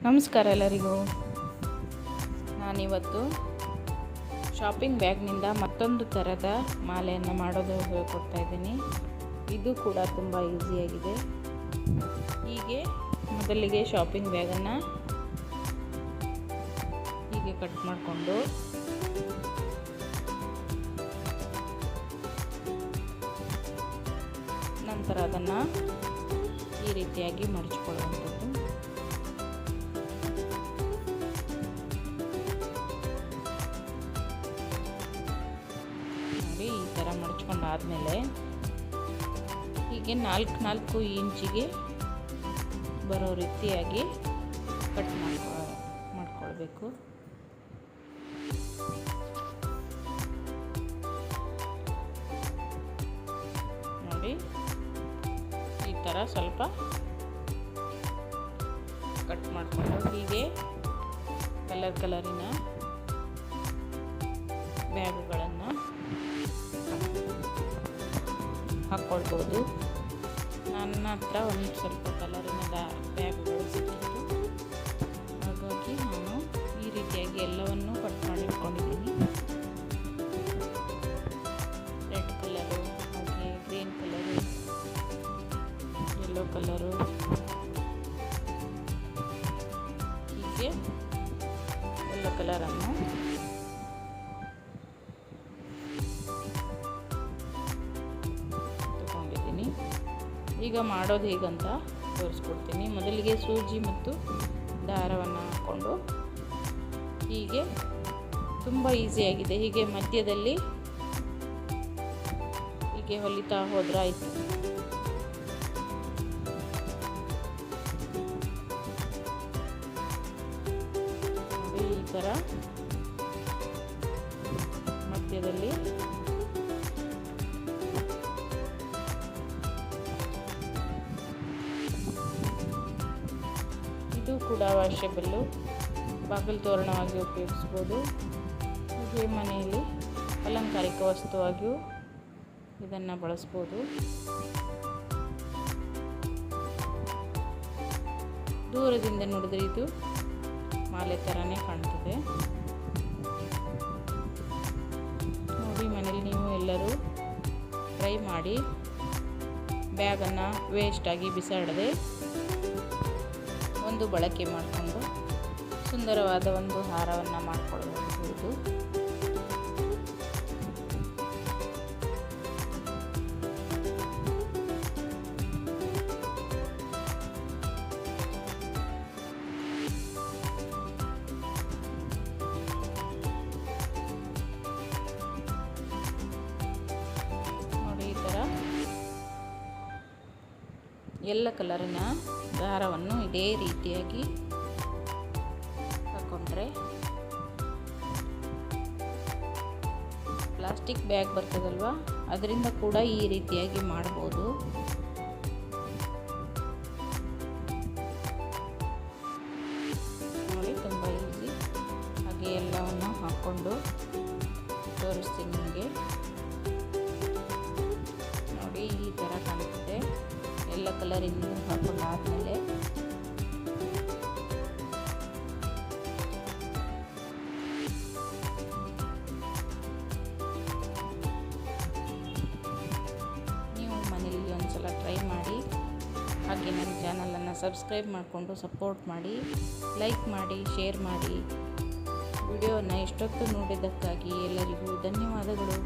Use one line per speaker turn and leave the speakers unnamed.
ನಮಸ್ಕಾರ ಎಲ್ಲರಿಗೂ. ನಾನಿವತ್ತು ಶಾಪಿಂಗ್ ಬ್ಯಾಗ್ನಿಂದ ಮತ್ತೊಂದು ಥರದ ಮಾಲೆಯನ್ನು ಮಾಡೋದು ಹೇಳ್ಕೊಡ್ತಾ ಇದ್ದೀನಿ. ಇದು ಕೂಡ ತುಂಬ ಈಸಿಯಾಗಿದೆ. ಹೀಗೆ ಮೊದಲಿಗೆ ಶಾಪಿಂಗ್ ಬ್ಯಾಗನ್ನು ಹೀಗೆ ಕಟ್ ಮಾಡಿಕೊಂಡು ನಂತರ ಅದನ್ನು ಈ ರೀತಿಯಾಗಿ ಮಡಚಿಕೊಳ್ಳುವಂಥದ್ದು. ಈ ಥರ ಮಡಚ್ಕೊಂಡಾದ್ಮೇಲೆ ಹೀಗೆ 4 ಇಂಚಿಗೆ ಬರೋ ರೀತಿಯಾಗಿ ಕಟ್ ಮಾಡ್ಕೊಳ್ಬೇಕು. ನೋಡಿ, ಈ ಥರ ಸ್ವಲ್ಪ ಕಟ್ ಮಾಡಿಕೊಂಡು ಹೀಗೆ ಕಲರಿನ ಬ್ಯಾಗುಗಳನ್ನು ಹಾಕ್ಕೊಳ್ಬೋದು. ನನ್ನ ಹತ್ರ ಒಂದು ಸ್ವಲ್ಪ ಕಲರಿನ ಬ್ಯಾಗ್ಗಳು ಸಿಕ್ಕಿತ್ತು, ಹಾಗಾಗಿ ನಾನು ಈ ರೀತಿಯಾಗಿ ಎಲ್ಲವನ್ನೂ ಕಟ್ ಮಾಡಿ ಇಟ್ಕೊಂಡಿದ್ದೀನಿ. ರೆಡ್ ಕಲರು, ಹಾಗೆ ಗ್ರೀನ್ ಕಲರು, ಯೆಲ್ಲೋ ಕಲರು, ಹೀಗೆ ಎಲ್ಲ ಕಲರನ್ನು ಈಗ ಮಾಡೋದು ಹೇಗಂತ ತೋರಿಸ್ಕೊಡ್ತೀನಿ. ಮೊದಲಿಗೆ ಸೂಜಿ ಮತ್ತು ದಾರವನ್ನು ಹಾಕ್ಕೊಂಡು ಹೀಗೆ ತುಂಬ ಈಸಿಯಾಗಿದೆ. ಹೀಗೆ ಮಧ್ಯದಲ್ಲಿ ಹೀಗೆ ಹೊಲಿತಾ ಹೋದ್ರೆ ಆಯಿತು. ಈ ಥರ ಮಧ್ಯದಲ್ಲಿ ಇದು ಕೂಡ ವಾಷೇಬಲ್ಲು, ಬಾಗಿಲು ತೋರಣವಾಗಿ ಉಪಯೋಗಿಸ್ಬೋದು. ಹಾಗೆ ಮನೆಯಲ್ಲಿ ಅಲಂಕಾರಿಕ ವಸ್ತುವಾಗಿಯೂ ಇದನ್ನು ಬಳಸ್ಬೋದು. ದೂರದಿಂದ ನೋಡಿದ್ರೆ ಇದು ಮಾಲೆ ಥರನೇ ಕಾಣ್ತದೆ. ನೋಡಿ, ಮನೇಲಿ ನೀವು ಎಲ್ಲರೂ ಟ್ರೈ ಮಾಡಿ. ಬ್ಯಾಗನ್ನು ವೇಸ್ಟಾಗಿ ಬಿಸಾಡದೆ ಒಂದು ಬಳಕೆ ಮಾಡಿಕೊಂಡು ಸುಂದರವಾದ ಒಂದು ಹಾರವನ್ನು ಮಾಡಿಕೊಳ್ಳಬಹುದು. ನೋಡಿ, ಈ ಥರ ಎಲ್ಲ ಕಲರಿನ ದಾರವನ್ನು ಇದೇ ರೀತಿಯಾಗಿ ಹಾಕೊಂಡ್ರೆ ಪ್ಲಾಸ್ಟಿಕ್ ಬ್ಯಾಗ್ ಬರ್ತದಲ್ವ, ಅದರಿಂದ ಕೂಡ ಈ ರೀತಿಯಾಗಿ ಮಾಡ್ಬೋದು. ನೋಡಿ, ತುಂಬ ಈಸಿ. ಹಾಗೆ ಎಲ್ಲವನ್ನು ಹಾಕ್ಕೊಂಡು ತೋರಿಸ್ತೀನಿ ನಿಮಗೆ. ನೋಡಿ, ಈ ಥರ ಕಾಣ್ತದೆ. ಎಲ್ಲ ಕಲರಿಂದ ಹಾಕೊಂಡಾದ್ಮೇಲೆ ನೀವು ಮನೆಯಲ್ಲಿ ಒಂದ್ಸಲ ಟ್ರೈ ಮಾಡಿ. ಹಾಗೆ ನನ್ನ ಚಾನಲನ್ನು ಸಬ್ಸ್ಕ್ರೈಬ್ ಮಾಡಿಕೊಂಡು ಸಪೋರ್ಟ್ ಮಾಡಿ, ಲೈಕ್ ಮಾಡಿ, ಶೇರ್ ಮಾಡಿ. ವಿಡಿಯೋನ ಇಷ್ಟೊತ್ತು ನೋಡಿದ್ದಕ್ಕಾಗಿ ಎಲ್ಲರಿಗೂ ಧನ್ಯವಾದಗಳು.